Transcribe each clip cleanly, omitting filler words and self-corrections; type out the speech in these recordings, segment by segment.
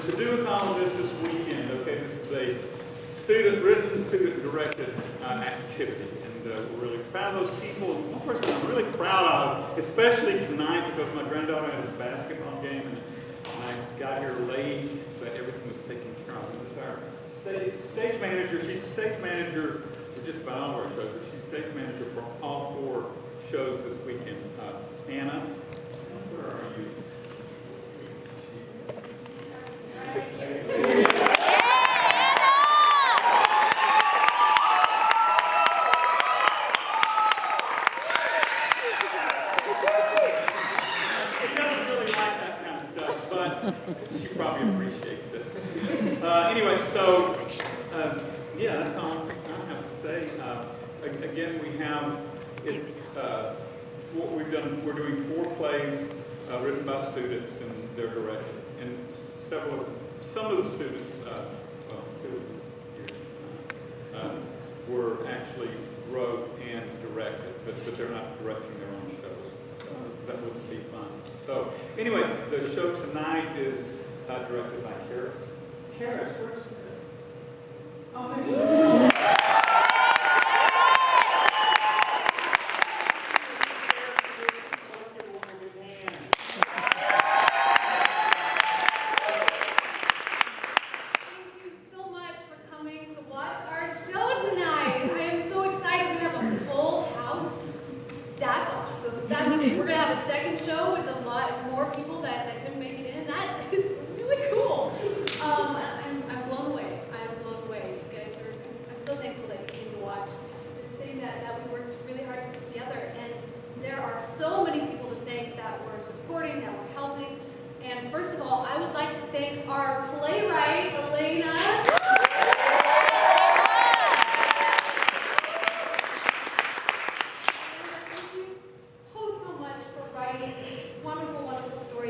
to do with all of this weekend, okay, this is a student-written, student-directed activity. And we're really proud of those people. One person I'm really proud of, especially tonight, because my granddaughter has a basketball game, and I got here late, but everything was taken care of. This is our stage manager. She's stage manager for just about all of our shows, but she's stage manager for all 4 shows this weekend. Anna, where are you? She probably appreciates it. Anyway, so yeah, that's all I have to say. Again, we have what we've done. We're doing 4 plays written by students and their directed, and some of the students, well, 2 of them here, were actually wrote and directed, but they're not directing their own shows. That wouldn't be fun. So anyway, the show tonight is directed by Karis. Karis, where's Karis? Oh, there she is. Thank you so much for coming to watch our show tonight. I am so excited. We have a full house. That's awesome. We're going to have a second show with a lot more people that couldn't make it in. That is really cool. I'm blown away. I'm blown away. You guys I'm so thankful that you came to watch this thing that we worked really hard to put together. And there are so many people to thank that were supporting, that were helping. And first of all, I would like to thank our playwright, Elena.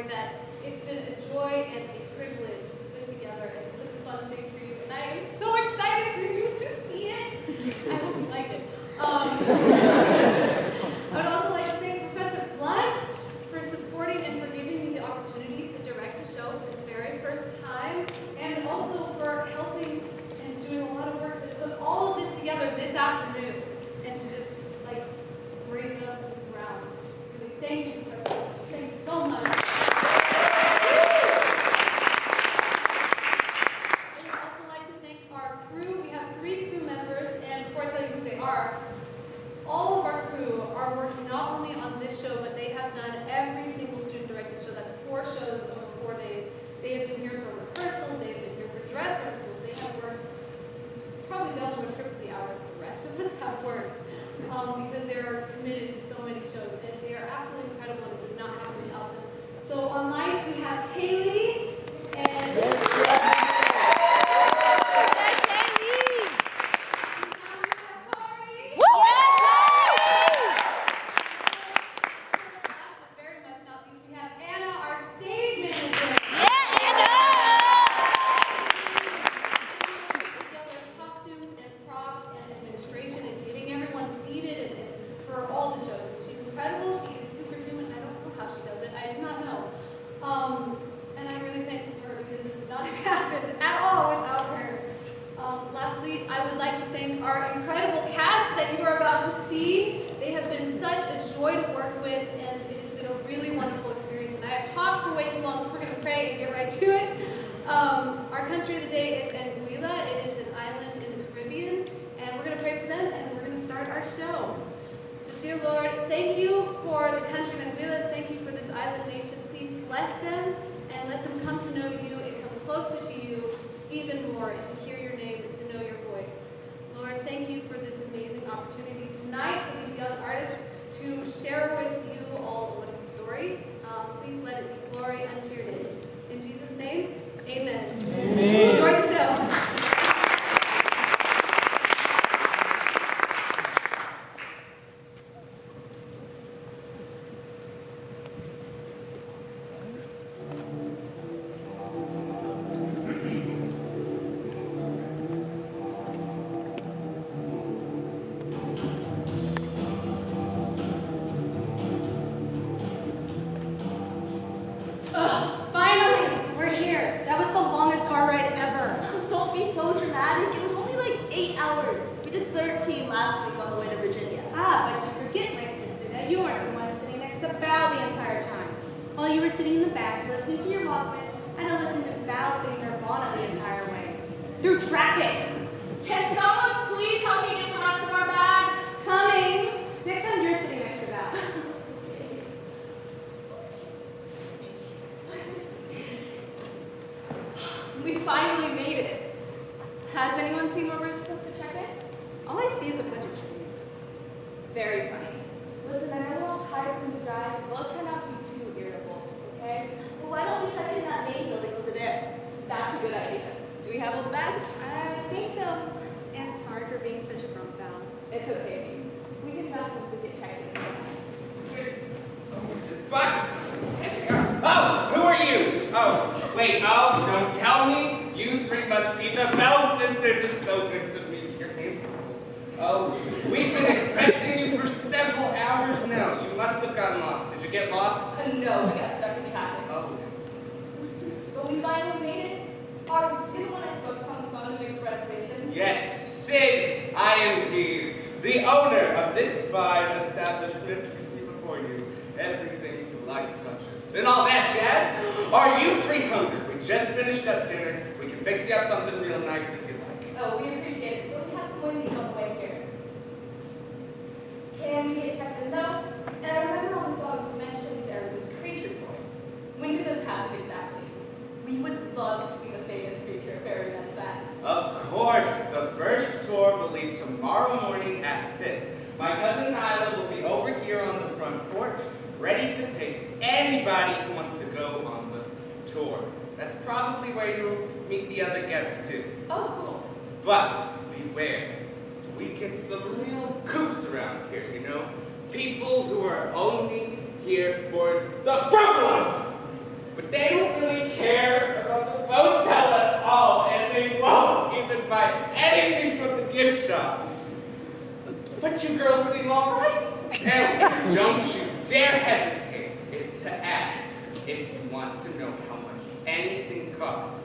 That it's been a joy and a privilege to put together and put this on stage for you, and I am so excited for you to see it. I hope you like it. I would also like to thank Professor Blunt for supporting and for giving me the opportunity to direct a show for the very first time, and also for helping and doing a lot of work to put all of this together this afternoon, and to just like raise it up from the ground. Really, thank you, Professor Blunt. Thank you so much. All of our crew are working not only on this show, but they have done every single student-directed show. That's 4 shows over 4 days. They have been here for rehearsals. They have been here for dress rehearsals. They have worked probably double or triple the hours that the rest of us have worked because they're committed to so many shows. And they are absolutely incredible and would not happen without them. So on lights, we have Kaylee and... And I'm really thankful for her because this would not have happened at all without her. Lastly, I would like to thank our incredible cast that you are about to see. They have been such a joy to work with, and it has been a really wonderful experience. And I have talked for way too long, so we're going to pray and get right to it. Our country of the day is Anguilla. It is an island in the Caribbean, and we're going to pray for them, and we're going to start our show. So, dear Lord, thank you for the country of Anguilla. Thank you for this island nation. Please bless them and let them come to know you and come closer to you even more, and to hear your name and to know your voice. Lord, thank you for this amazing opportunity tonight for these young artists to share with you all the wonderful story. Please let it be glory unto your name. In Jesus' name, amen. Amen. Enjoy the show. while you were sitting in the back listening to your Walkman and I listened to Val singing Nirvana the entire way. Through traffic. Can someone please help me get the rest of our bags? Coming. Next time you're sitting next to Val. We finally made it. Has anyone seen where we're supposed to check in? All I see is a bunch of trees. Very funny. Listen, I know we're all tired from the drive. Let's try not to be too irritable, okay? Well, why don't we check in that main building over there? That's a good idea. Do we have all the bags? I think so. And sorry for being such a grump, Val. It's okay, Ames. We can rest once we get checked in. But, oh, who are you? Oh, wait, oh, don't tell me. You three must be the Bell sisters. It's so good to meet you. Your name's Oh, we've been expecting you for several hours now. You must have gotten lost. Did you get lost? No, we got stuck in traffic. Oh. But we finally made it. Are you the one I spoke to on the phone to make the reservation? Yes, Sid, I am he, the owner of this fine establishment you see before you. Everything the light touches. And all that jazz. Are you three hungry? We just finished up dinner. We can fix you up something real nice if you like. Oh, we appreciate it. But we have some Wendy's on the way here. Can we get checked in though? And I remember on the phone you mentioned there would be creature tours. When did those happen exactly? We would love to see the famous creature if Barry Nut's back. Of course, the first tour will leave tomorrow morning at 6. My cousin Nyla will be over here on the front porch, ready to take anybody who wants to go on the tour. That's probably where you'll meet the other guests too. Oh, cool. But beware, we get some real kooks around here, you know? People who are only here for the fruit lunch. But they don't really care about the hotel at all, and they won't even buy anything from the gift shop. But you girls seem all right. And don't you dare hesitate to ask if you want to know how much anything costs.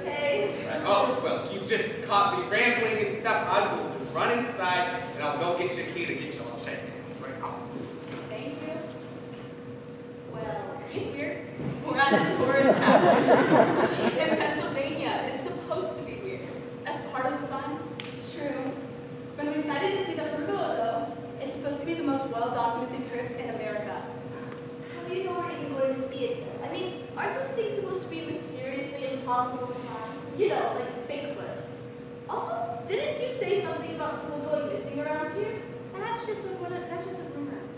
Okay. Right. Oh, well, you just caught me rambling and stuff. I will just run inside, and I'll go get your key to get you all checked in. Right on. Thank you. Well, he's weird. We're at a tourist tavern in Pennsylvania. It's supposed to be weird. That's part of the fun. It's true. But I'm excited to see the pergola, though. It's supposed to be the most well-documented crypts in America. How do you know we're even going to see it, though? I mean, aren't those things supposed to be mysteriously impossible to find? You know, like Bigfoot. Also, didn't you say something about people going missing around here? And that's just a rumor.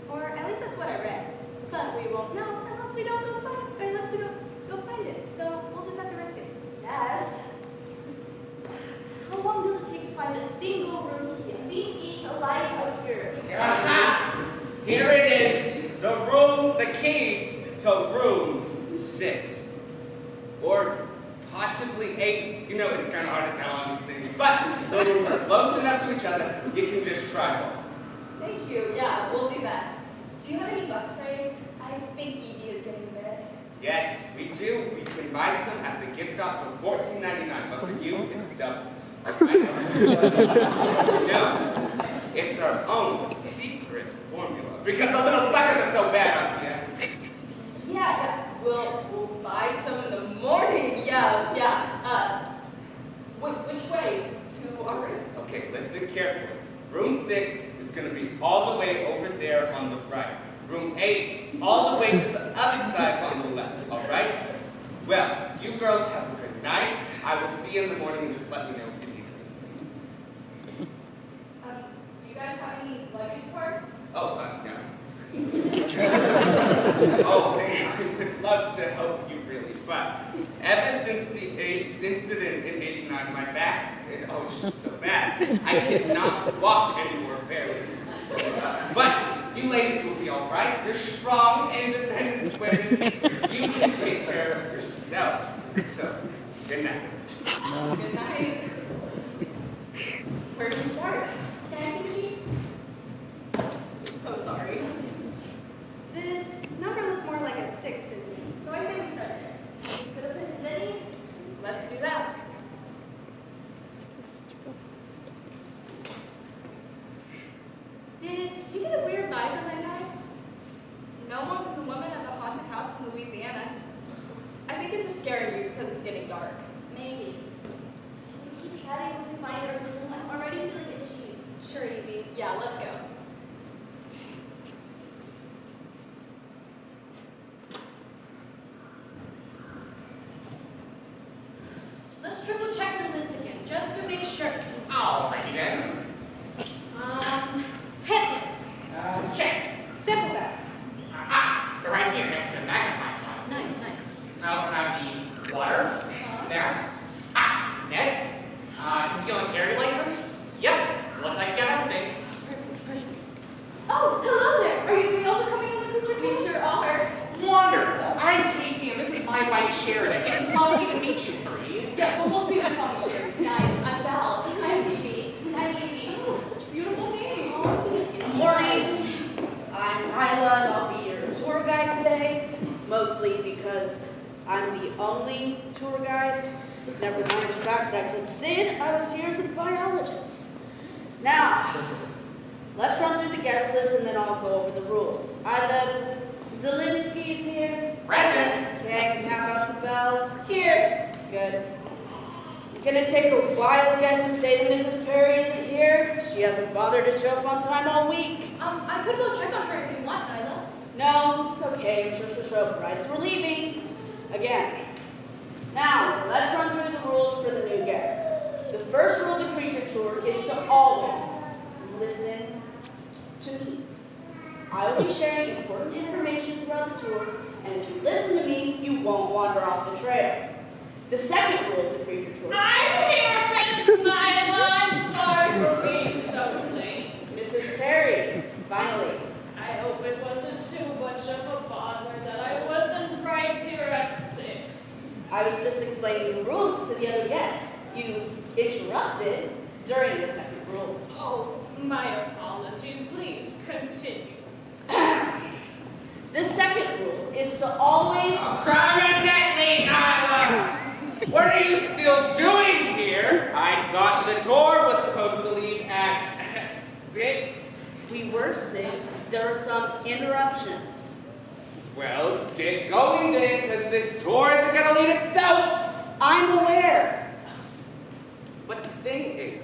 Or at least that's what I read. But we won't know unless we don't go find it. So we'll just have to risk it. Yes. How long does it take to find a single room key? We need a light out here. Aha! Here it is. The key to room 6. Or possibly 8. You know, it's kind of hard to tell on these things. But the rooms are close enough to each other, you can just try both. Thank you. Yeah, we'll do that. Do you have any bug spray? I think Edie is getting to bed. Yes, we do. We can buy some at the gift shop for $14.99, but for you, it's double. No, it's our own secret formula. Because the little suckers are so bad on the Yeah. We'll buy some in the morning. Yeah. Which way? To our room? Okay, listen carefully. Room 6 is going to be all the way over there on the right. Room 8, all the way to the other side on the left, all right? Well, you girls have a good night. I will see you in the morning and just let me know if you need anything. Do you guys have any luggage parts? Oh, no. Oh, I would love to help you really, but ever since the incident in '89, my back, it's so bad. I cannot walk anymore, barely. But you ladies will be all right. You're strong, independent women. You can take care of yourselves. So, good night. Good night. Where do we start? Can I see the key? So sorry. This number looks more like a 6 to me. So I say we start there. Just gonna place it in. Let's do that. Did you get a weird vibe from that guy? No more than the woman at the haunted house scaring you because it's getting dark. Maybe. We keep chatting until we find our room. I'm already feeling itchy. Sure, Evie. Yeah, let's go. Let's triple check the list again, just to make sure. Alrighty then. Headlamps. Check. Simple bags. They're right here next to the magnifying glass. Nice, nice. I also have the water, snaps, net, concealing carry license. Yep, looks like you got everything. Oh, hello there. Are you three also coming on the picture? We sure are. Wonderful. I'm Casey, and this is my wife Sheridan. It's lovely to meet you three. Yeah, but most people call me Sherry. Guys, I'm Val. I'm Evie. I'm Evie. Oh, such beautiful names. Morning. I'm Isla, and I'll be your tour guide today, mostly because I'm the only tour guide. Never mind the fact that I told Sid I was here as a biologist. Now, let's run through the guest list and then I'll go over the rules. Isla Zelinsky is here. Present. Okay, tap out the bells. Here. Good. You're gonna take a wild guess and say that Mrs. Perry isn't here. She hasn't bothered to show up on time all week. I could go check on her if you want, Nyla. No, it's okay. I'm sure she'll show up right as we're leaving. Again. Now, let's run through the rules for the new guests. The first rule of the creature tour is to always listen to me. I will be sharing important information throughout the tour, and if you listen to me, you won't wander off the trail. The second rule of the creature tour. I'm here, Miss Nyla. I'm sorry for being so late. Mrs. Perry, finally. I hope it wasn't too much of a bother that I wasn't right here at 6. I was just explaining the rules to the other guests. You interrupted during the second rule. Oh, my apologies. Please continue. The second rule is to always Prominently, Nyla! What are you still doing here? I thought the tour was supposed to leave at 6. We were sick. There were some interruptions. Well, get going then, because this tour isn't going to lead itself. I'm aware. But the thing is,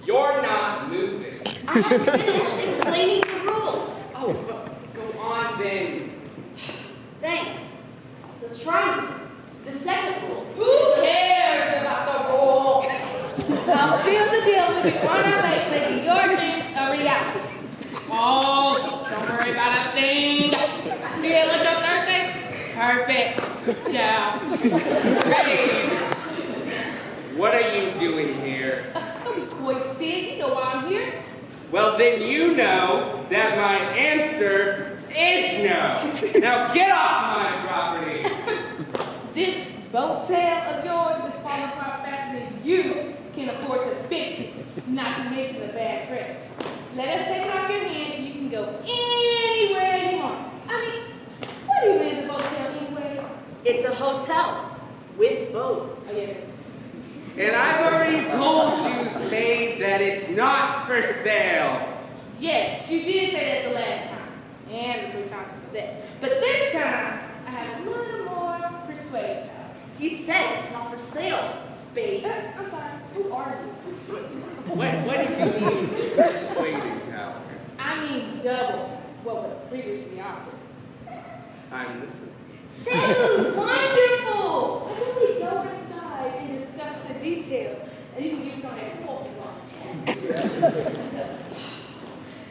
you're not moving. I haven't finished explaining the rules. Oh, go on then. Thanks. So let's try the second rule. Who cares about the rules? I'll seal the deal with you on our way, making your dreams a reality. Oh, don't worry about a thing. See you lunch on Thursday? Perfect. Good job. Hey! What are you doing here? Boy, Sid, you know why I'm here? Well, then you know that my answer is no. Now get off my property. This boat tail of yours is falling apart faster than you can afford to fix it, not to mention a bad credit. Let us take it off your hands and you can go anywhere you want. I mean, what do you mean the boat tail anyway? It's a hotel with boats. Oh, yeah, it is. And I've already told you, Spade, that it's not for sale. Yes, you did say that the last time. And the 3 times before that. But this time, I have a little more persuaded now. He said it's not for sale, Spade. I'm sorry, who are you? What did you mean persuading, pal? I mean double what was previously offered. I'm listening. So wonderful! Why don't we go inside and discuss the details, and you can give some of that coffee lunch.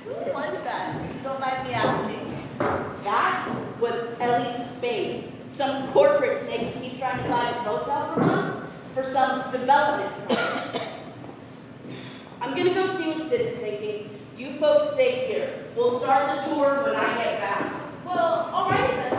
Who was that? Don't mind me asking. That was Ellie Spade, some corporate snake who keeps trying to buy a hotel from us for some development project. I'm gonna go see what Sid is thinking. You folks stay here. We'll start the tour when I get back. Well, alrighty then.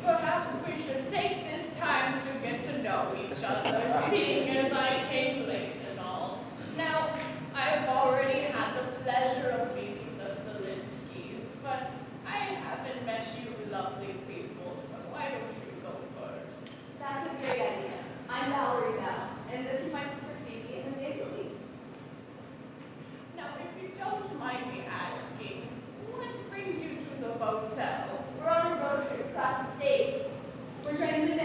Perhaps we should take this time to get to know each other, seeing as I came late and all. Now, I've already had the pleasure of meeting the Zelinskys, but I haven't met you lovely people, so why don't you go first? That's a great idea. I'm Valerie Bell, and this is my sister Phoebe and Angeline. Now, if you don't mind me asking, what brings you to the motel? We're on a road trip across the states. We're trying to visit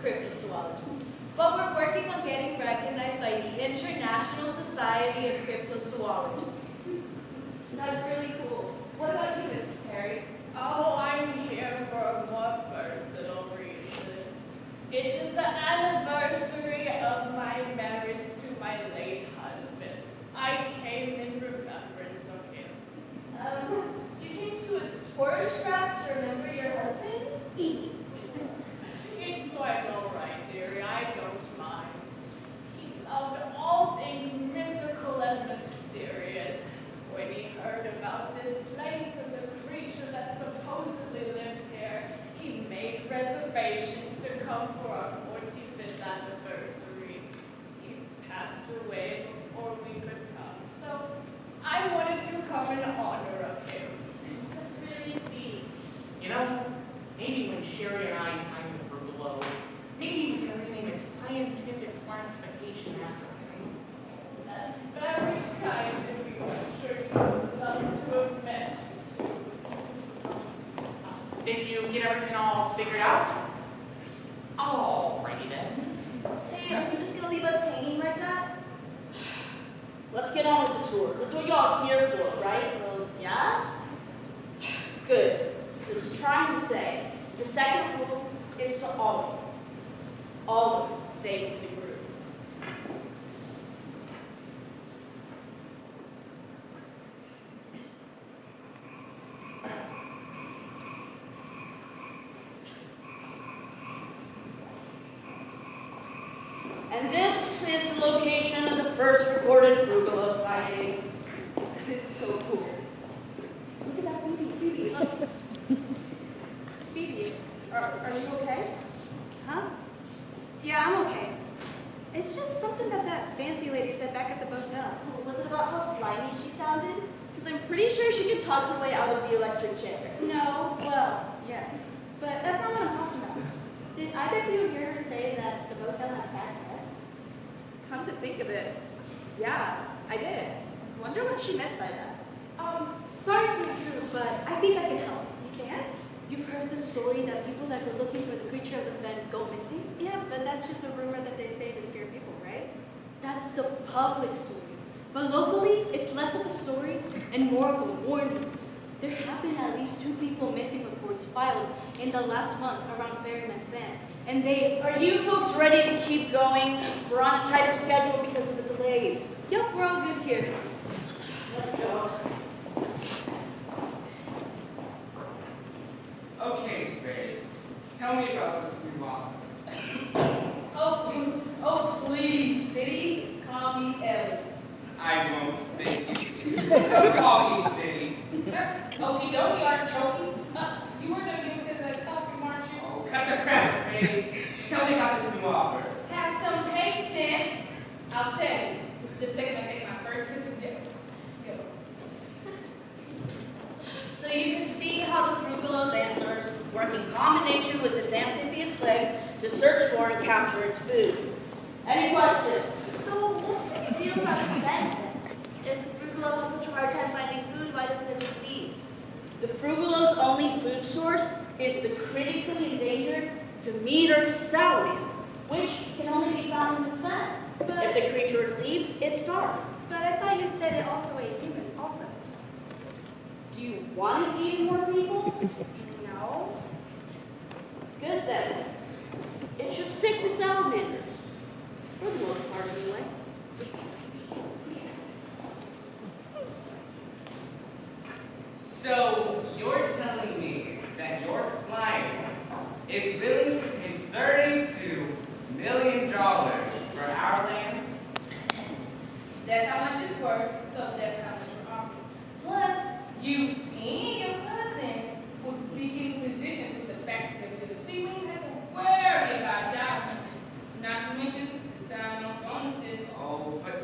cryptozoologists. But we're working on getting recognized by the International Society of Cryptozoologists. That's really cool. What about you, Mrs. Perry? Oh, I'm here for a more personal reason. It is the anniversary of my marriage to my late husband. I came in remembrance of him. You came to a tourist trap to remember your husband? It's quite all right, dearie. I don't mind. He loved all things mythical and mysterious. When he heard about this place and the creature that supposedly lives here, he made reservations to come for our 45th anniversary. He passed away before we could come, so I wanted to come in honor of him. That's really sweet. You know, maybe when Sherry and I find the Brugalo, maybe we can rename it scientific classification after him. That's very kind of you. I'm sure you would love to have met you too. Did you get everything all figured out? Alrighty then. Hey, are you just gonna leave us hanging like that? Let's get on with the tour. That's what y'all here for, right? Well, yeah? Good. This is trying to say, the second rule is to always stay with the group. And this is the location of the first recorded Frugalo sighting. This is so cool. Look at that Phoebe. Look. Phoebe, are you okay? Huh? Yeah, I'm okay. It's just something that fancy lady said back at the motel. Oh, was it about how slimy she sounded? Because I'm pretty sure she could talk her way out of the electric chair. No, well, yes. But that's not what I'm talking about. Did either of you hear her say that the motel has bad press? Come to think of it, yeah, I did. Wonder what she meant by that. Sorry to intrude, but I think I can help. You can? You've heard the story that people that go looking for the creature of the Fen go missing? Yeah, but that's just a rumor that they say to scare people, right? That's the public story. But locally, it's less of a story and more of a warning. There have been at least 2 people missing reports filed in the last month around Ferryman's Bend. And they... Are you folks ready to keep going? We're on a tighter schedule because of the delays. Yep, we're all good here. Let's go. Okay, Spade. Tell me about this new law. Oh, please, City, call me Ellie. I won't, thank you. Call me City. Okie dokie, artichoke. You were gonna give us that topic, weren't you? Oh, cut the crap, Spade. Tell me about this new offer. Have some patience. I'll tell you. The second I take my first sip of Jack. Go. So you can see how the Frugalo's antlers work in combination with its amphibious legs to search for and capture its food. Any questions? So what's the big deal about the Fen then? If the Frugalo has such a hard time finding food, why doesn't it just leave? The Frugalo's only food source is the critically endangered Demeter salamander, which can only be found in this fen. If the creature were to leave, it'd starve. But I thought you said it also ate humans also. Do you want to eat more people? No. Good then. It should stick to salamanders. For the most part, anyways. So, you're telling me that your client is willing to pay $32 million for our land? That's how much it's worth, so that's how much we're offering. Plus, you and your cousin would be getting positions with the factory building. See, we ain't have to worry about job hunting. Not to mention the sign-on bonuses. Oh, but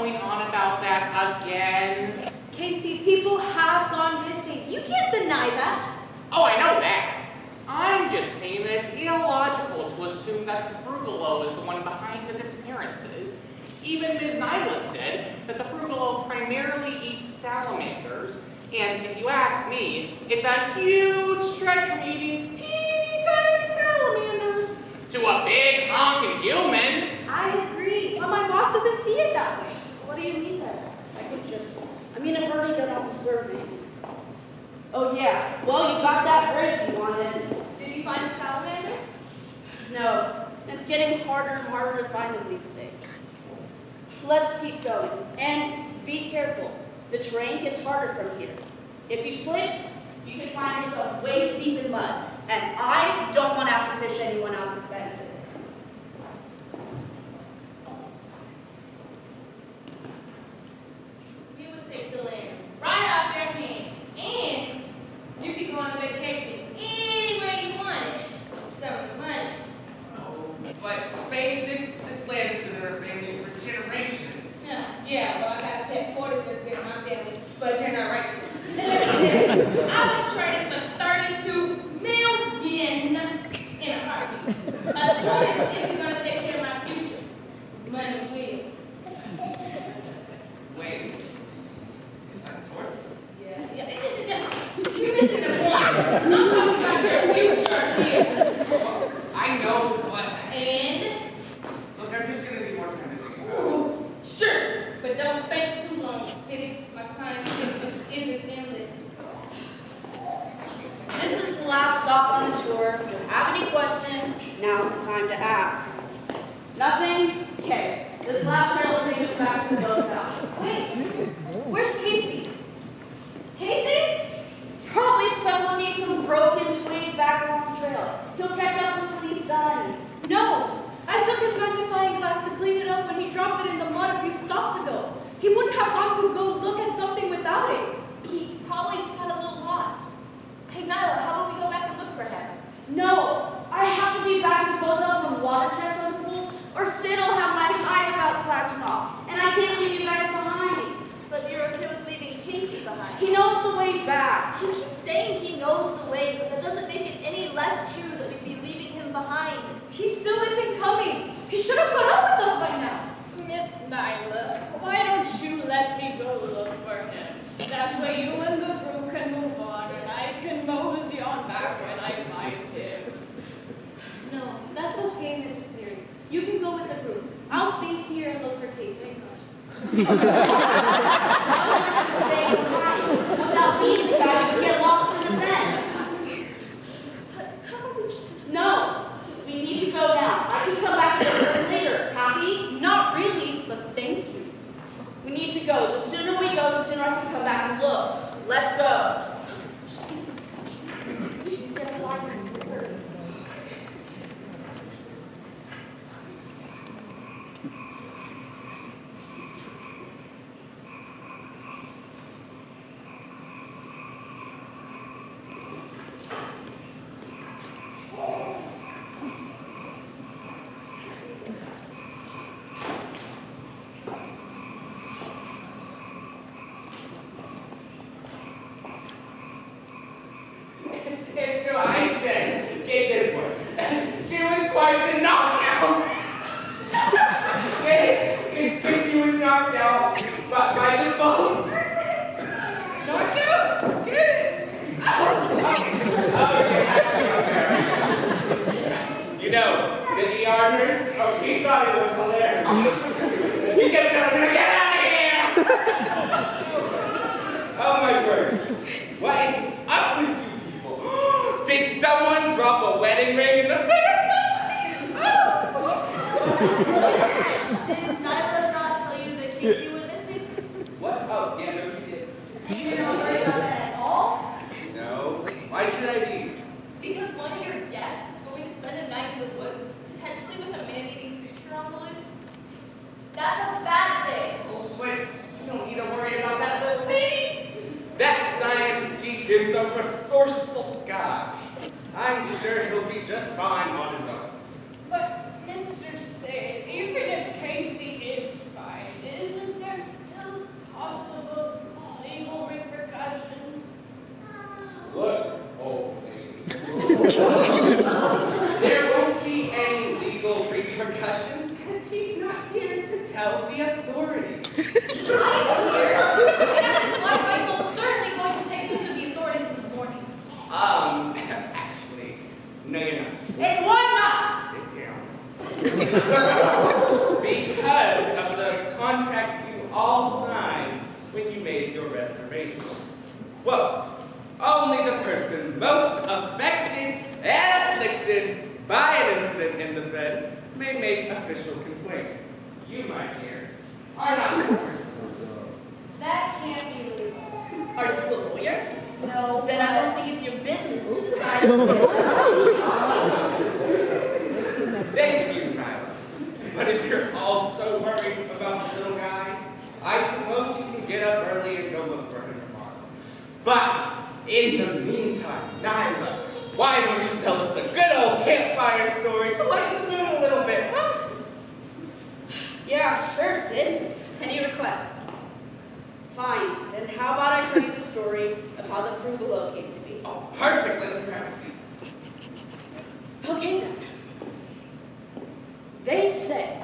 going on about that again? Casey, people have gone missing. You can't deny that. Oh, I know that. I'm just saying that it's illogical to assume that the Frugalo is the one behind the disappearances. Even Ms. Nyla said that the Frugalo primarily eats salamanders, and if you ask me, it's a huge stretch from eating teeny tiny salamanders to a big honking human. I agree, but my boss doesn't see it that way. What do you mean by that? I've already done all the surveying. Oh yeah, well you got that break you wanted. Did you find a salamander? No, it's getting harder and harder to find them these days. Let's keep going, and be careful. The terrain gets harder from here. If you slip, you can find yourself waist deep in mud, and I don't want to have to fish anyone out of the fence. We would take the land right off their hands, and you could go on vacation anywhere you wanted. Some of the money. Oh, but Spain, this land has been in our family for generations. Yeah, well, I got pet quarters that's been in my family for generations. Let me tell you, I would trade it for $32 million in a heartbeat. A tortoise isn't going to take care of my future. Money will. Wait, a tortoise? Yeah. You're missing the point. I'm talking about your future here. I know, but And look, I'm just gonna need more time to think about it. sure, but don't think too long, City. My concentration isn't endless. This is the last stop on the tour. If you have any questions, now's the time to ask. Nothing? Okay. This last trail will take us back to the boathouse. Wait, where's Casey? Casey? Probably stuck looking some broken twig back along the trail. He'll catch up until he's done. No, I took his magnifying glass to clean it up when he dropped it in the mud a few stops ago. He wouldn't have gone to go look at something without it. He probably just got a little lost. Hey, Nyla, how about we go back and look for him? No, I have to be back to boathouse when water checks on the pool, or Sid will have my hideout slacking off, and I can't leave you guys behind. But you're okay with leaving Casey behind. He knows the way back. He keeps saying he knows the way, but that doesn't make it any less true that we'd be leaving him behind. He still isn't coming. He should have caught up with us by now. Miss Nyla, why don't you let me go look for him? That way you and the crew can move on, and I can mosey on back when I find him. No, that's okay, Mrs. Cleary. You can go with the group. I'll stay here and look for Casey. Stay behind. Without being the guy, you get lost in the bed. No, we need to go now. I can come back to later. Happy? Not really, but thank you. We need to go. The sooner we go, the sooner I can come back and look. Let's go. She's gonna fly with her. And so I said, get this one. She was quite the knockout. She was knocked out by the bone. Knocked out? Get it? You know, the ER nurse, oh, he thought it was hilarious. He kept telling me, get out of here! Oh my word. What is up with you? Did someone drop a wedding ring in the face? Did Nyla not tell you that Casey went missing? What? Oh, yeah, no, she did. You don't worry about that at all? No. Why should I be? Because one of your guests is going to spend a night in the woods, potentially with a man-eating creature on the loose. That's a bad thing. Oh, but you don't need to worry about that little baby. That science geek is a resourceful guy. I'm sure he'll be just fine on his own. But, Mr. Sid, even if Casey is fine, isn't there may not. And why not? Sit down. Because of the contract you all signed when you made your reservation. Quote, only the person most affected and afflicted by an incident in the thread may make official complaints. You, my dear, are not the person. That can't be legal. Are you a lawyer? No. Then I don't think it's your business to decide. Thank you, Nyla. But if you're all so worried about the little guy, I suppose you can get up early and go look for him tomorrow. But in the meantime, Nyla, why don't you tell us a good old campfire story to lighten the mood a little bit, huh? Yeah, sure, Sid. Any requests? Fine. Then how about I tell you the story of how the Frugalo came to be? Oh, perfect. Let me have a seat. Okay then. They say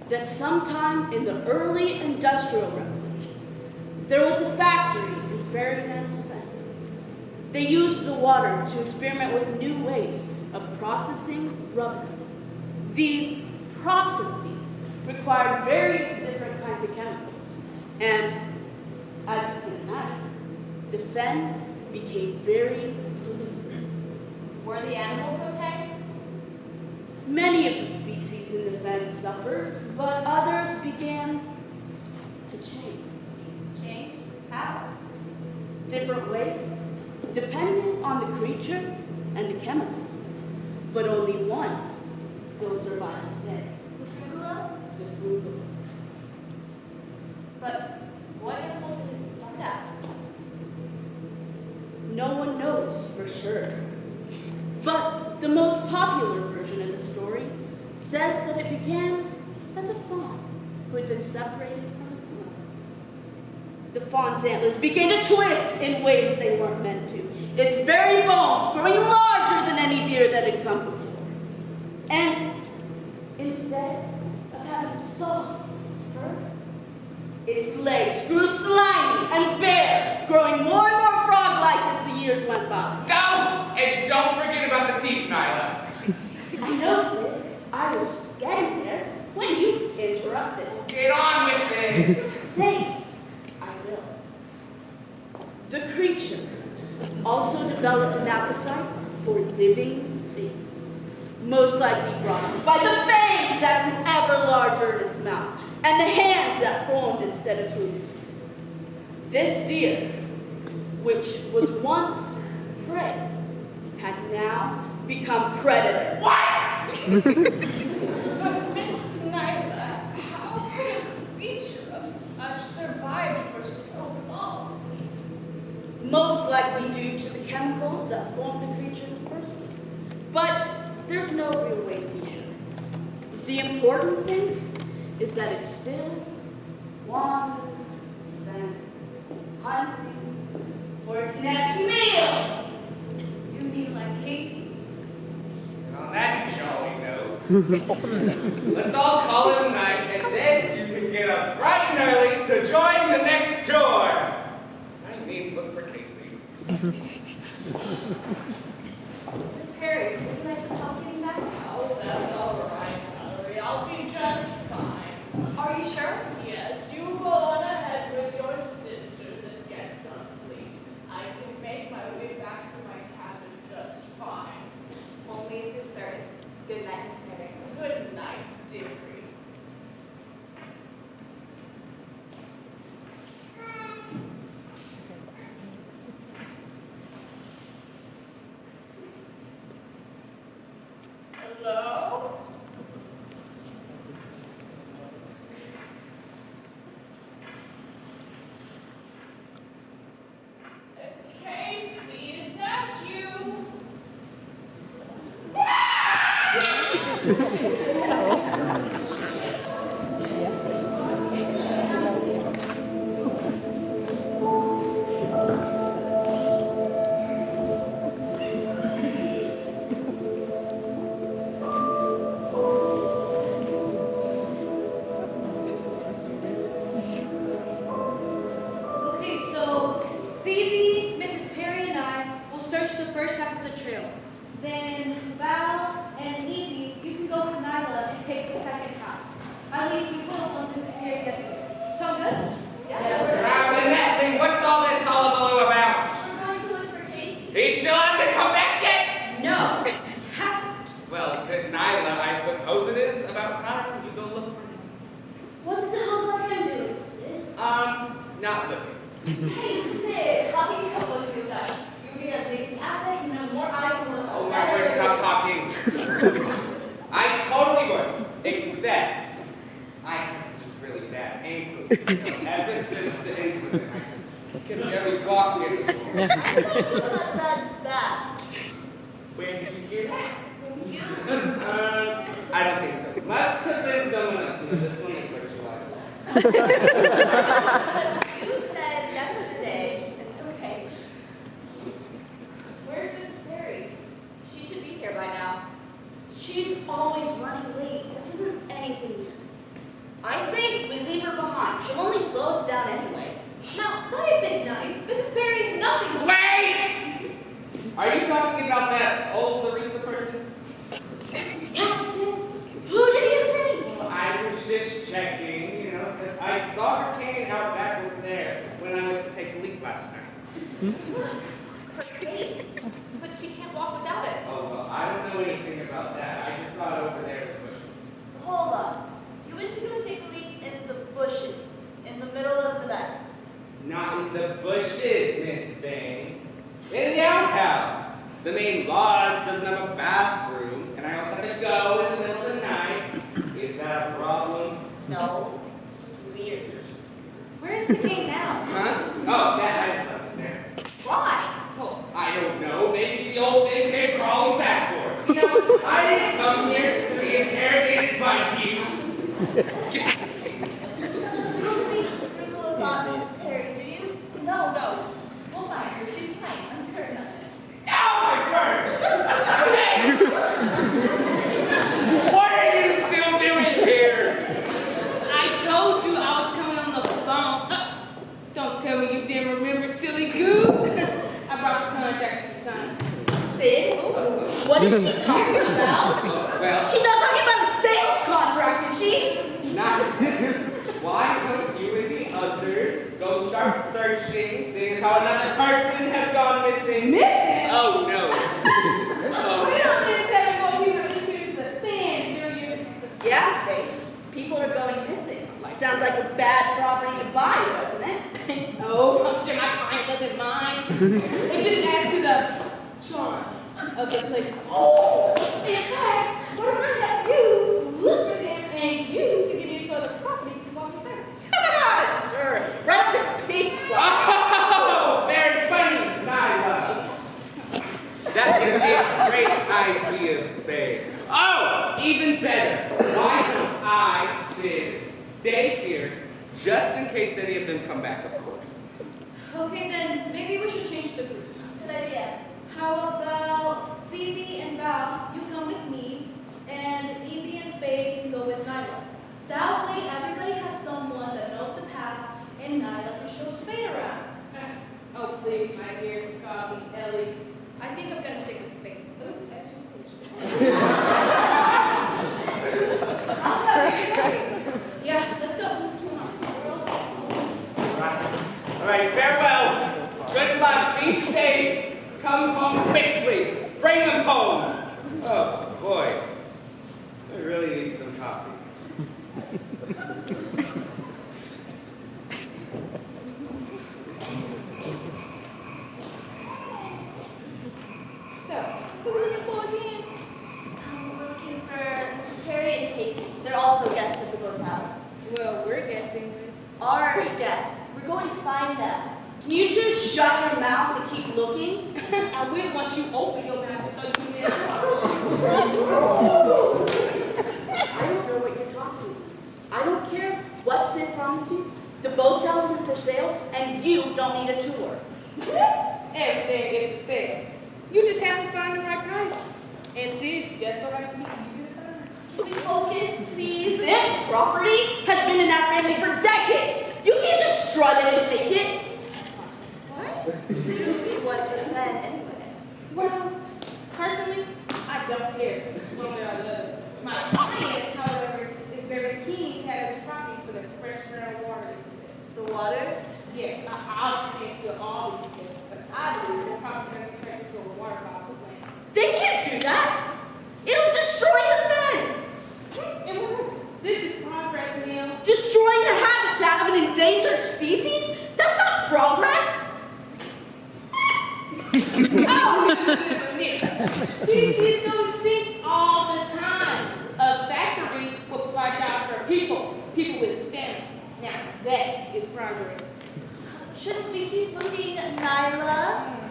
that sometime in the early Industrial Revolution, there was a factory in Ferryman's Bend. They used the water to experiment with new ways of processing rubber. These processes required various different kinds of chemicals, and as you can imagine, the fen became very polluted. Were the animals okay? Many of the species in the fen suffered, but others began to change. Change? How? Different ways, depending on the creature and the chemical. But only one still survives today. The frugalo? The Frugalo. But what animal did it start as? No one knows for sure. But the most popular version of the story says that it began as a fawn who had been separated from its mother. The fawn's antlers began to twist in ways they weren't meant to, its very bones growing larger than any deer that had come before. And instead of having soft fur, its legs grew slimy and bare, growing more and more frog-like as the years went by. Go! And don't forget about the teeth, Nyla. I know, Sid. I was just getting there when you interrupted. Get on with it. Thanks. I will. The creature also developed an appetite for living things, most likely brought on by the fangs that grew ever larger in its mouth and the hands that formed instead of hooves. This deer, which was once prey, had now become predator. What? But Miss Nyla, how could a creature of such survive for so long? Most likely due to the chemicals that formed the creature in the first place. But there's no real way to be sure. The important thing is that it's still wandering and hunting for its next meal. You mean like Casey? And on that jolly note, let's all call it a night, and then you can get up bright and early to join the next tour. I mean, look for Casey. Miss Perry, would you like some help getting back? Oh, that's all right, Mallory. I'll be just fine. Are you sure? Yes, you go on ahead with your sisters and get some sleep. I can make my way back to my cabin just fine. Only if you're certain. Good night, Miss Perry. Good night, dearie. Hello? Casey, is that you? Okay, so Phoebe, Mrs. Perry, and I will search the first half of the trail. Then, At least we will once this period gets here. Sound good? Now, then that thing, what's all this hullabaloo about? We're going to look for Casey. He still hasn't come back yet? No, it hasn't. Well, Nyla, I suppose it is about time you go look for him. What does it look like I'm doing, Sid? Not looking. Hey, Sid, how can you come look at this guy? You would be an amazing asset, you have more eyes than one of Oh, my word, stop talking. I totally would, except I have just really bad ankles. You know, ever since the incident, I just can barely walk anymore. That. Where did you hear that? I don't think so. Must have been someone else. This one is what you like. You said yesterday. It's okay. Where's Mrs. Perry? She should be here by now. She's always running late. This isn't anything new. I say we leave her behind. She'll only slow us down anyway. Now, that isn't nice. Mrs. Perry is nothing but... Wait! Are you talking about that old Aretha person? Yes, Sid. Who did you think? Well, I was just checking, you know, 'cause I saw her cane out back over there when I went to take a leak last night. Her cane. But she can't walk without it. Oh, well, I don't know anything about that. I just saw it over there in the bushes. Hold on. You went to go take a leak in the bushes in the middle of the night. Not in the bushes, Miss Bang. In the outhouse. The main lodge doesn't have a bathroom, and I also had to go in the middle of the night. Is that a problem? No, it's just weird. Where's the cane now? Huh? Oh, that I just left it there. Why? Well, I don't know. Maybe the old thing came crawling back for it. You know, I didn't come here to be interrogated by you. You don't think Sprinkle about Mrs. Perry, do you? No. We'll find her. She's kind. I'm certain of it. Oh my word! Hey! What are you still doing here? I told you I was coming on the phone. Don't tell me you didn't remember, silly goose. I brought the contract to sign. Sid? What is she talking about? Well, She's not talking about a sales contract, is she? not. Why don't you and the others go start searching, seeing as how another person has gone missing? Missing? Oh no. You Oh. don't need to tell me what we were listening to the thing, do you? Yes, babe. People are going missing. Sounds like a bad property to buy, doesn't it? No, I'm sure my client doesn't mind. It just adds to the charm of the place. Oh, in fact, what if I have you look for them and you can get into other property while we search? Sure. Right up your pig's fly. Oh, very funny, Nyla. That gives me a great idea, Spade. Oh, even better. Why don't I, Sid, stay here just in case any of them come back, of course. Okay, then maybe we should change the groups. Good idea. How about Phoebe and Val, you come with me, and Evie and Spade can go with Nyla. That way, everybody has someone that knows the path, and Nyla can show Spade around. Oh, please, my dear, call me Ellie. I think I'm gonna stick with Spade. Yeah, let's go. All right, farewell. Good luck. Be safe. Come home quickly. Bring them home. Oh, boy. I really need some coffee. So, who are we looking for again? We're looking for Mrs. Perry and Casey. They're also guests at the hotel. Well, we're guessing. Our guests. We're going to find them. Can you just shut your mouth and keep looking? I will once you open your mouth so you can get I don't know what you're talking about. I don't care what Sid promised you. The boat isn't for sale, and you don't need a tour. Everything is for sale. You just have to find the right price. And Sid's just so right to be easy to find. Can we focus, please? This property has been in that family for decades. You can't just strut in and take it. What? Do we want them then anyway? Well, personally, I don't care one way or the other. My client, however, is very teens had us shopping for the fresh mineral water. The water? Yes, I can't feel all the details, but I believe they're probably going to turn into a water bottle plant. They can't do that. It'll destroy the fen. It will work. This is progress, Neil. Destroying the habitat of an endangered species? That's not progress. Oh, Neil. Species go extinct all the time. A factory will provide jobs for people with families. Now, that is progress. Shouldn't we keep looking, Nyla?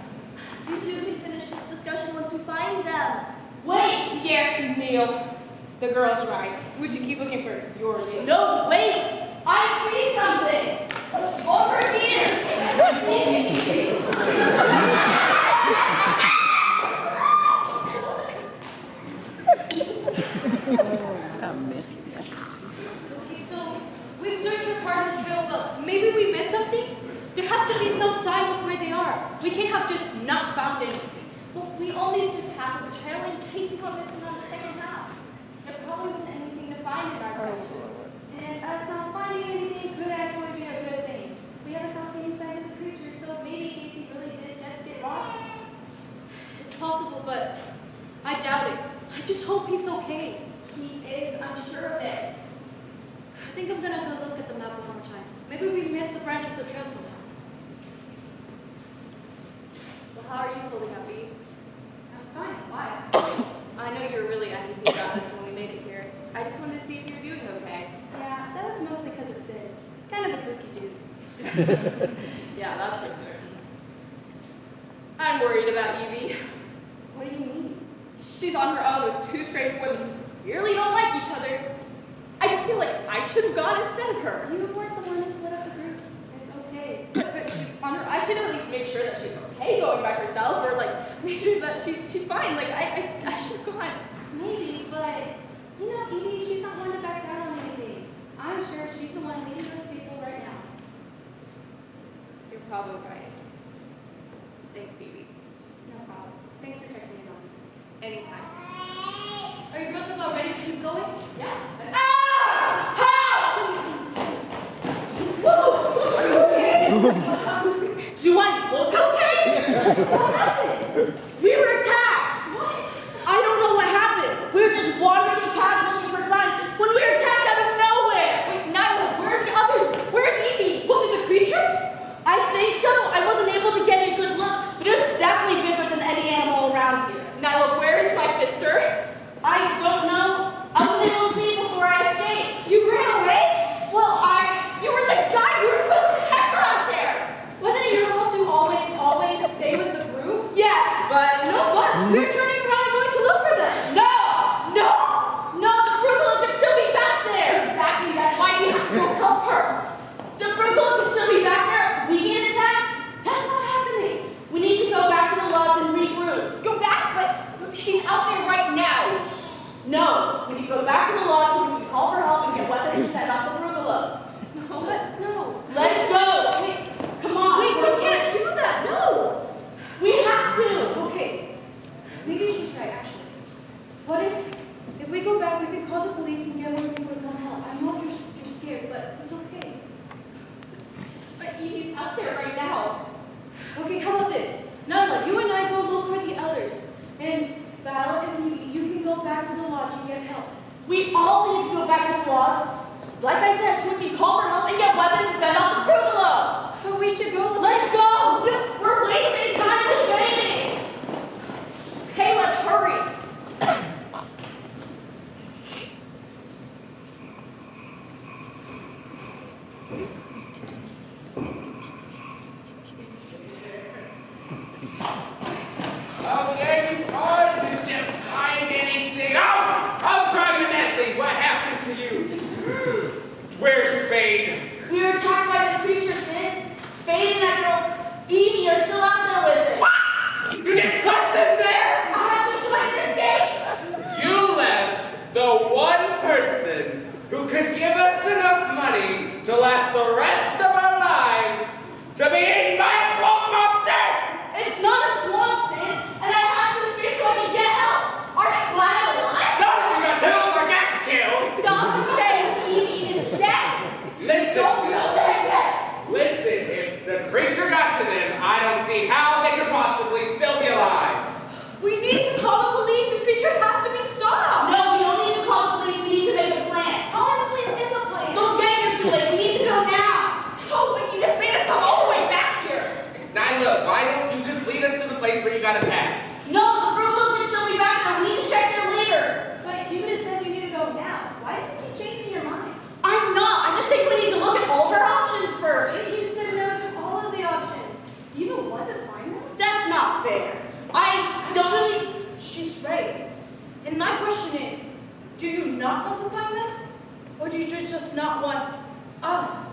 Usually we finish this discussion once we find them. Wait. Yes, Neil. The girl's right. We should keep looking for your Neil. No, wait. I see something. Over here. Okay, so we've searched for part of the trail, but maybe we missed something? There has to be some sign of where they are. We can't have just not found anything. Well, we only searched half of the trail in case we went missing on the second half. There probably wasn't anything to find in our section. And us not finding anything could actually be a good thing. We haven't found any signs of the creature, so maybe Casey really did just get lost. It's possible, but I doubt it. I just hope he's okay. He is, I'm sure of it. I think I'm gonna go look at the map one more time. Maybe we missed a branch of the trail somehow. Well, how are you holding up, Eve? I'm fine. Why? I know you were really uneasy about us when we made it here. I just wanted to see if you're doing okay. Yeah, that was mostly because of Sid. He's kind of a kooky dude. Yeah, that's for certain. I'm worried about Evie. What do you mean? She's on her own with two strange women who really don't like each other. I just feel like I should have gone instead of her. You weren't the one who split up the groups. It's okay. But she's on her. I should at least make sure that she's okay going by herself, or like make sure that she's fine. Like I should have gone. Maybe, but you know, Evie, she's not one to back down on anything. I'm sure she's the one leading those people right now. You're probably right. Thanks, Phoebe. No problem. Thanks for checking in on me. Anytime. Are you girls about ready to keep going? Yeah. Do I look okay? What happened? We were attacked. What? I don't know what happened. We were just wandering the path looking for signs when we were attacked out of nowhere. Wait, Nyla, where are the others? Where's Evie? Was it the creature? I think so. I wasn't able to get a good look, but it was definitely bigger than any animal around here. Nyla, where is my sister? I don't know. I wasn't able to see before I escaped. You ran away? Well, You were the guy. You were supposed to protect her out there. Wasn't it your role to always stay with the group? yes, but No, what? We're turning around and going to look for them. no, the Frugula could still be back there. Exactly. That's why we have to go help her. The Frugula could still be back there. We get attacked. That's not happening. We need to go back to the lodge and regroup. Go back, but she's out there right now. No, we need to go back to the lodge so we can call for help and get weapons and fend off the Frugula. What? No. Let's go. Wait, Come on. wait, we can't do that. No. We have to. Okay. Maybe she's right, actually. What if we go back, we could call the police and get more people to come help? I know you're scared, but it's okay. But Evie's out there right now. Okay, how about this? Nyla, you and I go look for the others. And Val, if you can go back to the lodge and get help. We all need to go back to the lodge. Like I said, so we can call for help and get weapons and fend off the Frugula. But we should go look. Let's go. We're wasting time debating. Hey, let's hurry. Okay, you all did you find anything? Oh, Prominently, what happened to you? Where's Spade? We were attacked by the creature, Sid. Spade and that girl, Evie, are still out there with it. What? You just left them there? I had to swipe this gate. You left the one person who could give us enough money to last the rest of our lives to be eaten by a swamp monster! It's not a swamp, Sid, and I have to escape so I can get help. Aren't you glad I'm alive? Those are your two more gas kills! Stop saying Evie not want to find them? Or do you just not want us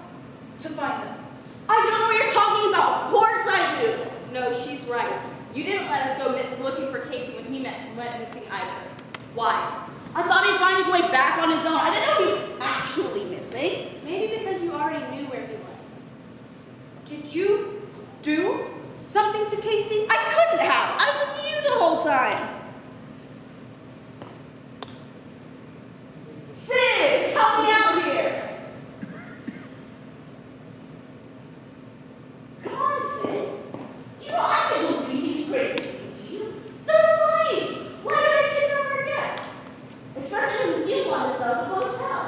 to find them? I don't know what you're talking about. Of course I do. No, she's right. You didn't let us go looking for Casey when he went missing either. Why? I thought he'd find his way back on his own. I didn't know he was actually missing. Maybe because you already knew where he was. Did you do something to Casey? I couldn't have. I was with you the whole time. Sid, help me out here. Come on, Sid. You know I should believe he's crazy. They're lying. Why did I kidnap our guest? Especially when you want to sell the hotel.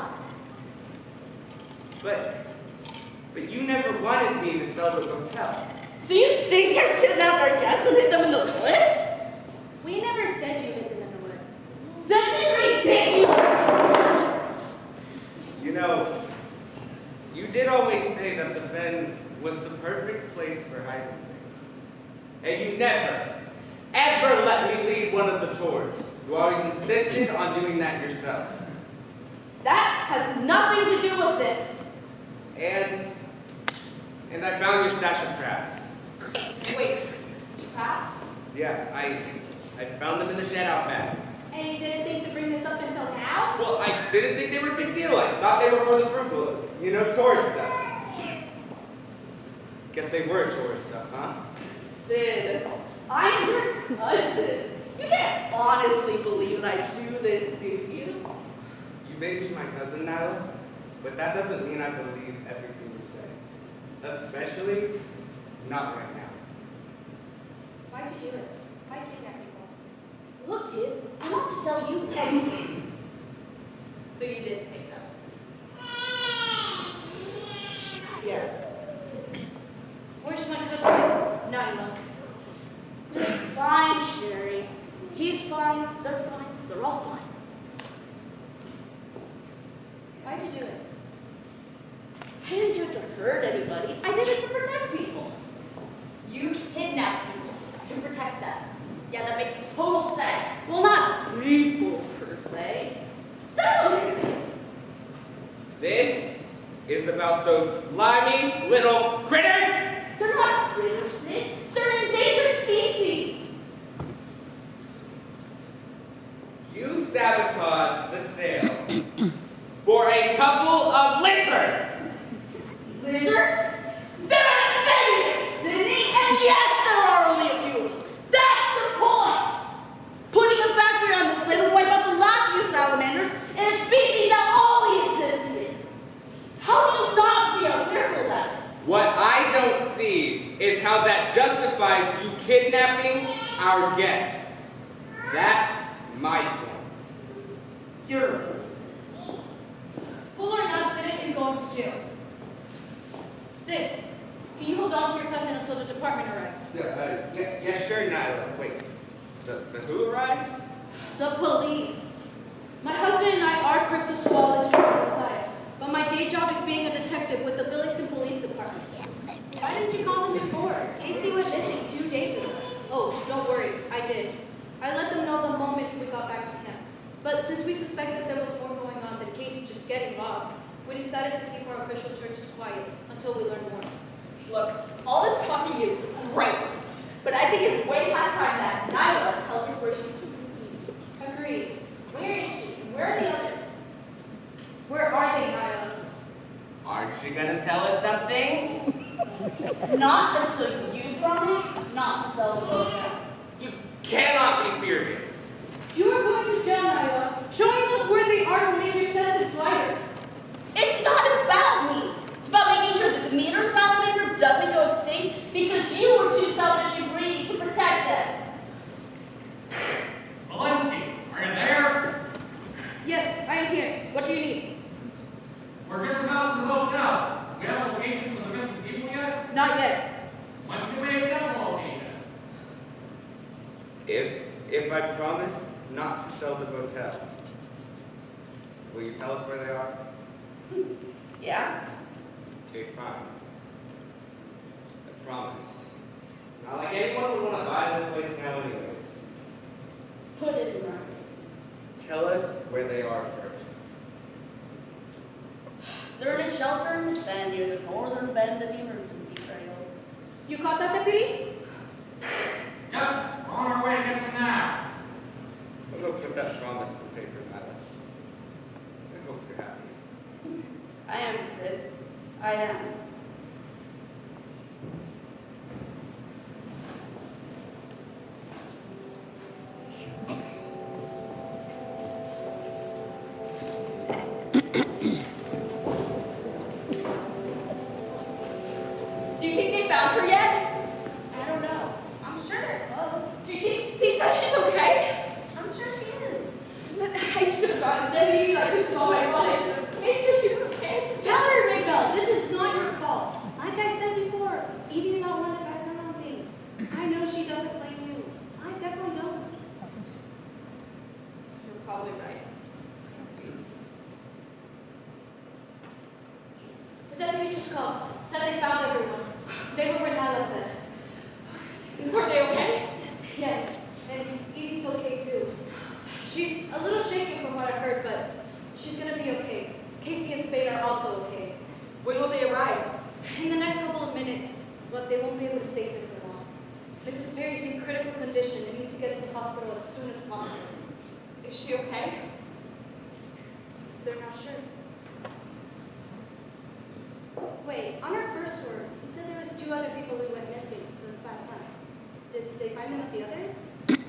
But you never wanted me to sell the hotel. So you think I kidnapped our guests and hid them in the woods? We never said you hid them in the woods. This is ridiculous. You know, you did always say that the Ven was the perfect place for hiding. And you never, ever let me lead one of the tours. You always insisted on doing that yourself. That has nothing to do with this. And I found your stash of traps. Wait, traps? Yeah, I found them in the shed out back. And you didn't think to bring this up until now? Well, I didn't think they were a big deal. I thought they were for the Frugal, tour stuff. Guess they were tour stuff, huh? Sid, I'm your cousin. You can't honestly believe that I do this, do you? You may be my cousin now, but that doesn't mean I believe everything you say. Especially not right now. Why'd you do it? Why kidnap people? Look, kid, I don't have to tell you anything. So you did take them. Yes. Where's my cousin? Naima. They're fine, Sherry. He's fine. They're fine. They're all fine. Why'd you do it? I didn't do it to hurt anybody. I did it to protect people. You kidnapped people to protect them. Yeah, that makes total sense. Well, not people per se. Some of it is. This is about those slimy little critters! They're not critters, Sid. They're endangered species. You sabotaged the sale for a couple of lizards! Lizards? They're amphibians, Sydney, and yes, there are only a few of them. That's the point. Putting a factory on this land would wipe out the last few salamanders and a species that only existed. How do you not see how terrible that is? What I don't see is how that justifies you kidnapping our guest. That's my point. You're a fool. Fool or not, Sid isn't going to jail. Sid, can you hold on to your cousin until the department arrives? Yeah, sure, Nyla. Wait, the who arrives? The police. My husband and I are cryptozoologists on the side, but my day job is being a detective with the Billington Police Department. Why didn't you call them before? Casey went missing 2 days ago. Oh, don't worry, I did. I let them know the moment we got back to camp. But since we suspected there was more going on than Casey just getting lost, we decided to keep our official searches quiet until we learn more. Look, all this talking is great, but I think it's way past time that Nyla tells us where she's keeping Evie. Agreed. Where is she? Where are the others? Where are they, Nyla? Aren't you gonna tell us something? Not until you promise not to sell the hotel. You cannot be serious. You are going to jail, Nyla. Showing us where they are will make your sentence lighter. It's not about me. It's about making sure that the meter salamander doesn't go extinct because you were too selfish and greedy to protect them. Walensky, are you there? Yes, I am here. What do you need? We're just about to the hotel. We have a location for the missing people yet? Not yet. When can we establish a location? If I promise not to sell the motel, will you tell us where they are? Yeah? Okay, fine. I promise. Not like anyone would want to buy this place now anyways. Put it in writing. Tell us where they are first. They're in a shelter in the sand near the northern bend of the emergency trail. You caught that, deputy? Yep, we're on our way to get them now. We'll go put that promise in paper, Nyla. I hope you're happy. I am, Sid. I am. Do you think they found her yet? I don't know. I'm sure they're close. Do you think that she's okay? I'm sure she is. I should have gone instead of being like this is all I wanted. I should have made sure she was okay. Valerie Rigbell, this is not your fault. Like I said before, Evie's not one to back down on things. I know she doesn't blame you. I definitely don't. You're probably right. The deputy just called. Said they found everyone. They were where Nyla said. Were they okay? Yes, and Evie's okay too. She's a little shaken from what I heard, but she's gonna be okay. Casey and Spade are also okay. When will they arrive? In the next couple of minutes, but they won't be able to stay here for long. Mrs. Perry's in critical condition and needs to get to the hospital as soon as possible. Is she okay? They're not sure. Wait, on our first tour, you said there was 2 other people who went missing this past month. Did they find them with the others?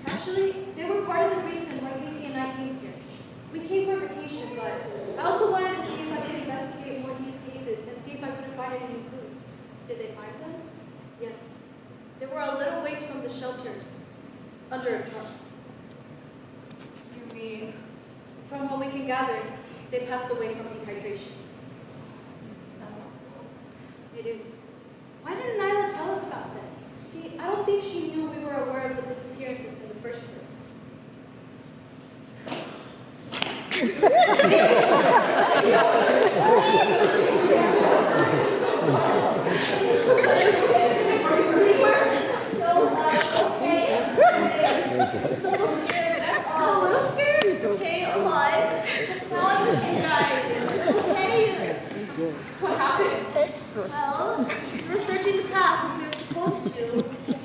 Actually, they were part of the reason why Casey and I came here. We came for vacation, but I also wanted to see if I could investigate more of these cases and see if I could find any clues. Did they find them? Yes. They were a little ways from the shelter, under a truck. You mean? From what we can gather, they passed away from dehydration. That's not cool. It is. Why didn't Nyla tell us about them? See, I don't think she knew we were aware of the disappearances in the first place. Just a little scared. A little scared. Okay, alive. Now I'm with you guys. Okay. What happened? Well, we were searching the path we were supposed to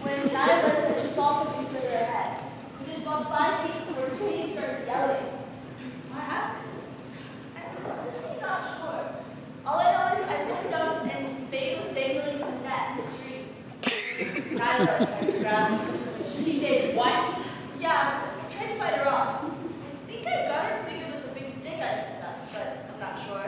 when Nyla said she saw something through their head. We did about 5 feet before Spade started yelling. What happened? I'm honestly not sure. All I know is I looked up and Spade was dangling from that in the tree. Nyla tried to grab him. She did what? Yeah, I tried to fight her off. I think I got her pretty good with the big stick I picked up, but I'm not sure.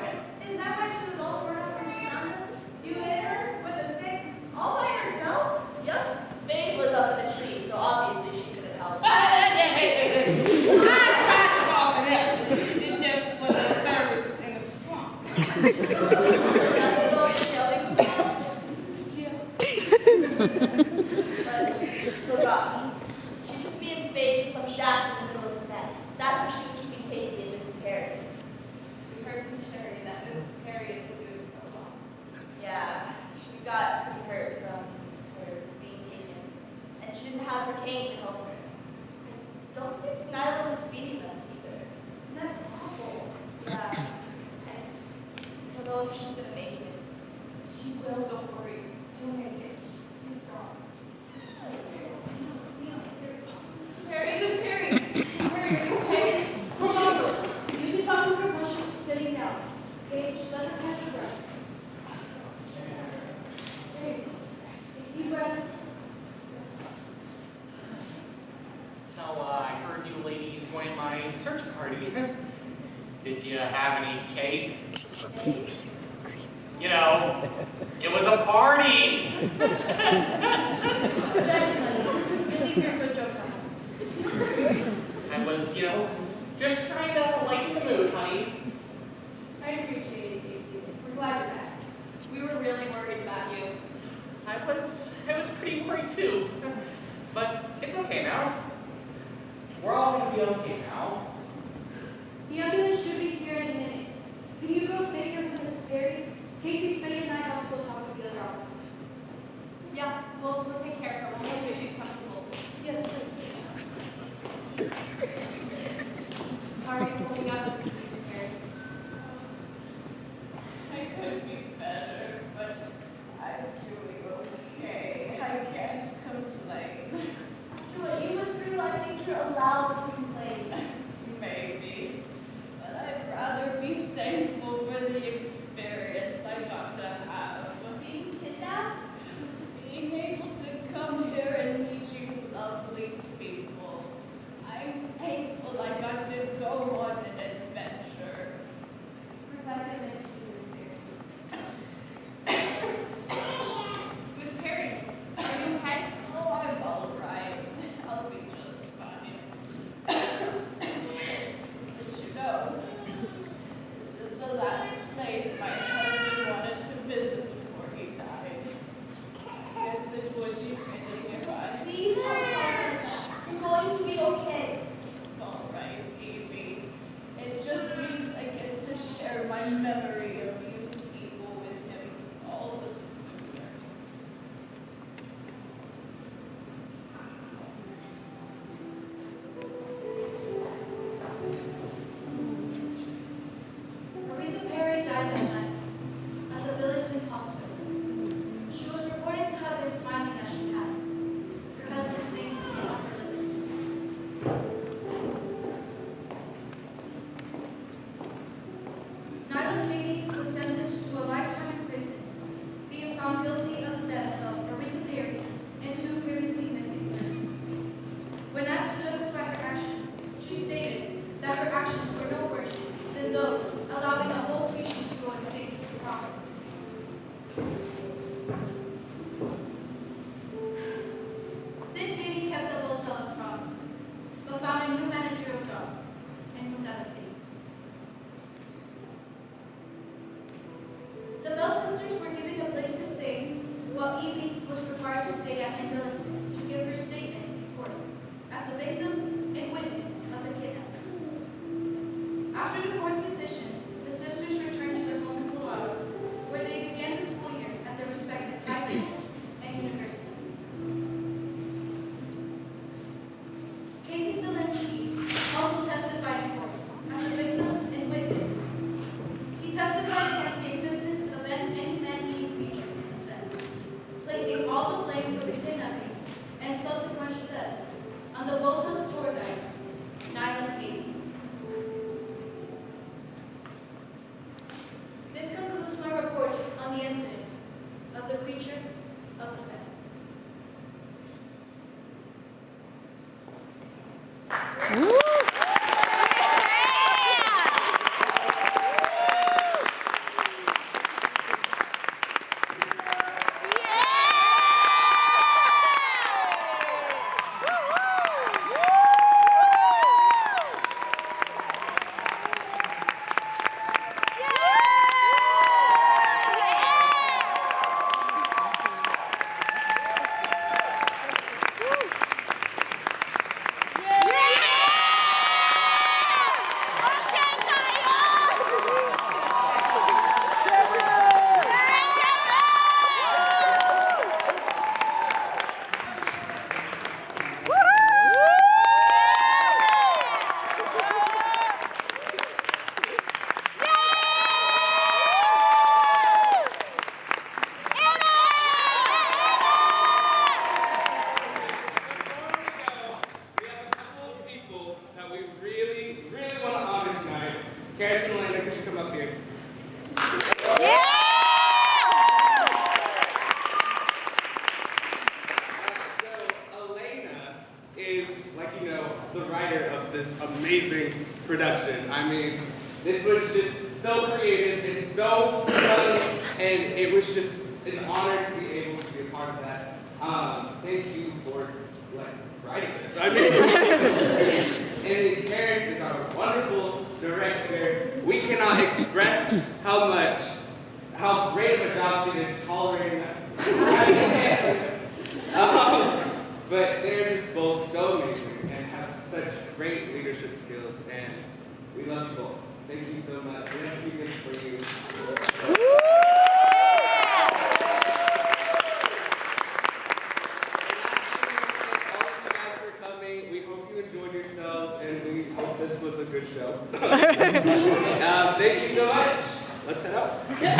Is that why she was all torn up when she found us? You hit her with a stick all by herself? Yep. Spade was up in the tree, so obviously she couldn't help. I tried to walk it up. It just was a service in the swamp. That's what all the yelling about. But she still got me. She took me and Spade to some shack in the middle of the net. That's where she was keeping Casey and Mrs. Perry. We heard from Sherry that Mrs. Perry is doing so well. Yeah, she got pretty hurt from her being taken. And she didn't have her cane to help her. I don't think Nyla was feeding them either. That's awful. Yeah. I don't know if she's gonna make it. She will, don't worry. She'll make it. She's strong. Mrs. Perry! Perry, are you okay? Hold on. You can talk to her while she's sitting down. Okay, just let her catch her breath. Okay, take a deep breath. So, I heard you ladies joined my search party. Did you have any cake? You know, it was a party. Jackson, you leave your good jokes on her. I was, just trying to lighten the mood, honey. I appreciate it, Casey. We're glad you're back. We were really worried about you. I was pretty worried too. But it's okay now. We're all gonna be okay now. The ambulance should be here in a minute. Can you go stay here with Mrs. Perry? Casey, Spade, and I have to go talk with the other officers. Yeah, we'll take care of her. We'll make sure she's comfortable. Yes, please. All right. place my husband wanted to visit before he died. I guess it would be pretty nearby. Please don't cry like that. You're going to be okay. It's all right, Evie. It just means I get to share my memory of you people with him all the sooner. Aretha Perry died that night at the Billington Hospital. She was reported to have been smiling as she passed. Her husband's name was on her lips. Nyla Katie was sentenced to a lifetime in prison, being found guilty of the deaths of Aretha Perry and two previously missing persons. When asked to justify her actions, she stated that her actions were no worse than those allowing a whole species to go extinct properly. Sid Katie kept the hotel as promised, but found a new managerial job and moved out of state. The Bell sisters were given a place to stay, while Evie was required to stay at Billington to give her statement in court as a victim and witness of the kidnapping. After the court's decision, the sisters returned to their home in Colorado, where they began the school year at their respective high schools and universities. Casey Zielinski also testified in court as a victim and witness. He testified against the existence of any man-eating creature in the family, placing all the blame for the kidnapping and subsequent deaths on the Volta's tour guide, Nyla Katie. This concludes my report on the incident of the creature of the family. Harrison and Elena, could you come up here? So Elena is, like you know, the writer of this amazing production. I mean, this was just so creative and so funny, and it was just an honor to be able to be a part of that. Thank you for writing this. I mean, and Harris is our wonderful director. We cannot express how great of a job she did tolerating us. But they're just both so amazing and have such great leadership skills, and we love you both. Thank you so much. We have a few gifts for you. We hope you enjoyed yourselves, and we hope this was a good show. Thank you so much. Let's head out.